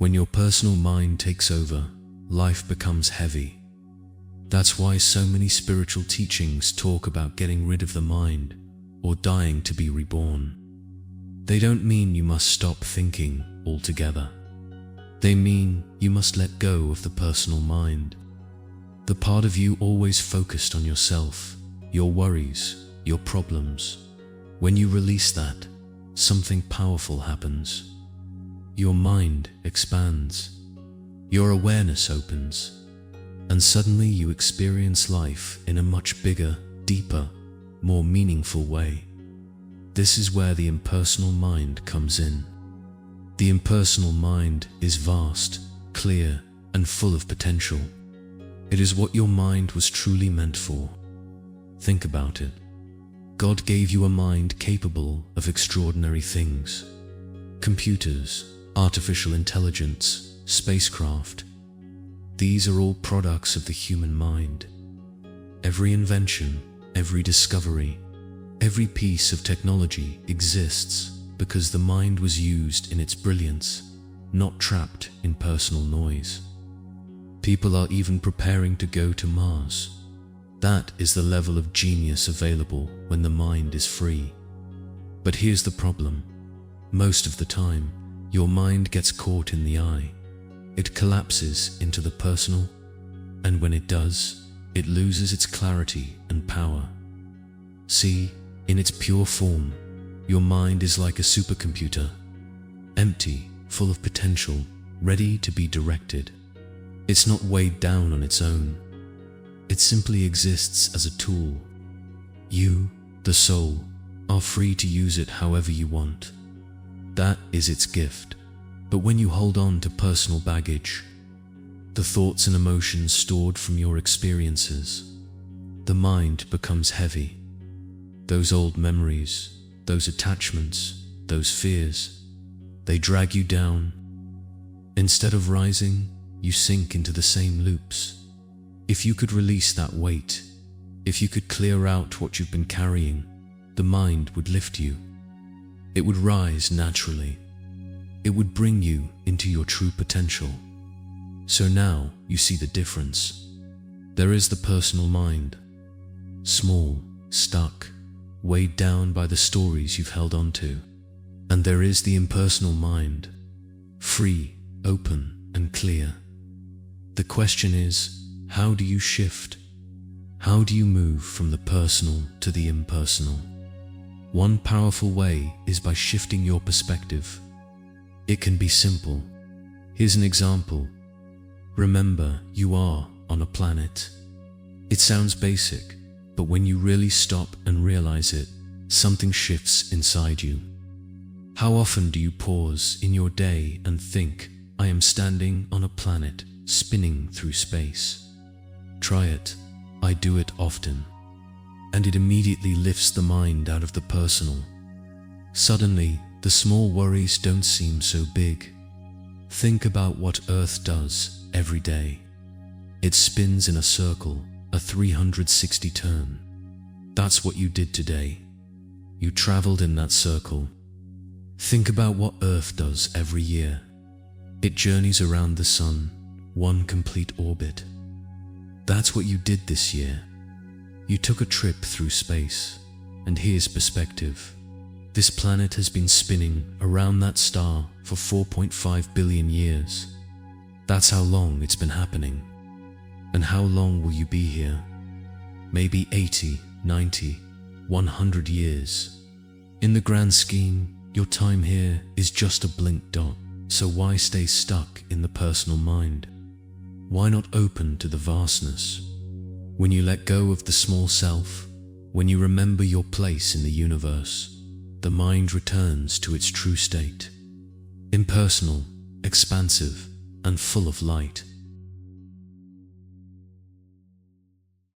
When your personal mind takes over, life becomes heavy. That's why so many spiritual teachings talk about getting rid of the mind or dying to be reborn. They don't mean you must stop thinking altogether. They mean you must let go of the personal mind. The part of you always focused on yourself, your worries, your problems. When you release that, something powerful happens. Your mind expands. Your awareness opens. And suddenly you experience life in a much bigger, deeper, more meaningful way. This is where the impersonal mind comes in. The impersonal mind is vast, clear, and full of potential. It is what your mind was truly meant for. Think about it. God gave you a mind capable of extraordinary things. Computers, artificial intelligence, spacecraft. These are all products of the human mind. Every invention, every discovery, every piece of technology exists because the mind was used in its brilliance, not trapped in personal noise. People are even preparing to go to Mars. That is the level of genius available when the mind is free. But here's the problem. Most of the time, your mind gets caught in the eye. It collapses into the personal, and when it does, it loses its clarity and power. See, in its pure form, your mind is like a supercomputer, empty, full of potential, ready to be directed. It's not weighed down on its own. It simply exists as a tool. You, the soul, are free to use it however you want. That is its gift. But when you hold on to personal baggage, the thoughts and emotions stored from your experiences, the mind becomes heavy. Those old memories, those attachments, those fears, they drag you down. Instead of rising, you sink into the same loops. If you could release that weight, if you could clear out what you've been carrying, the mind would lift you. It would rise naturally. It would bring you into your true potential. So now you see the difference. There is the personal mind, small, stuck, weighed down by the stories you've held on to. And there is the impersonal mind, free, open, and clear. The question is, how do you shift? How do you move from the personal to the impersonal? One powerful way is by shifting your perspective. It can be simple. Here's an example. Remember, you are on a planet. It sounds basic, but when you really stop and realize it, something shifts inside you. How often do you pause in your day and think, I am standing on a planet, spinning through space? Try it. I do it often. And it immediately lifts the mind out of the personal. Suddenly, the small worries don't seem so big. Think about what Earth does every day. It spins in a circle, a 360 turn. That's what you did today. You traveled in that circle. Think about what Earth does every year. It journeys around the sun, one complete orbit. That's what you did this year. You took a trip through space, and here's perspective. This planet has been spinning around that star for 4.5 billion years. That's how long it's been happening. And how long will you be here? Maybe 80, 90, 100 years. In the grand scheme, your time here is just a blink dot, so why stay stuck in the personal mind? Why not open to the vastness? When you let go of the small self, when you remember your place in the universe, the mind returns to its true state. Impersonal, expansive, and full of light.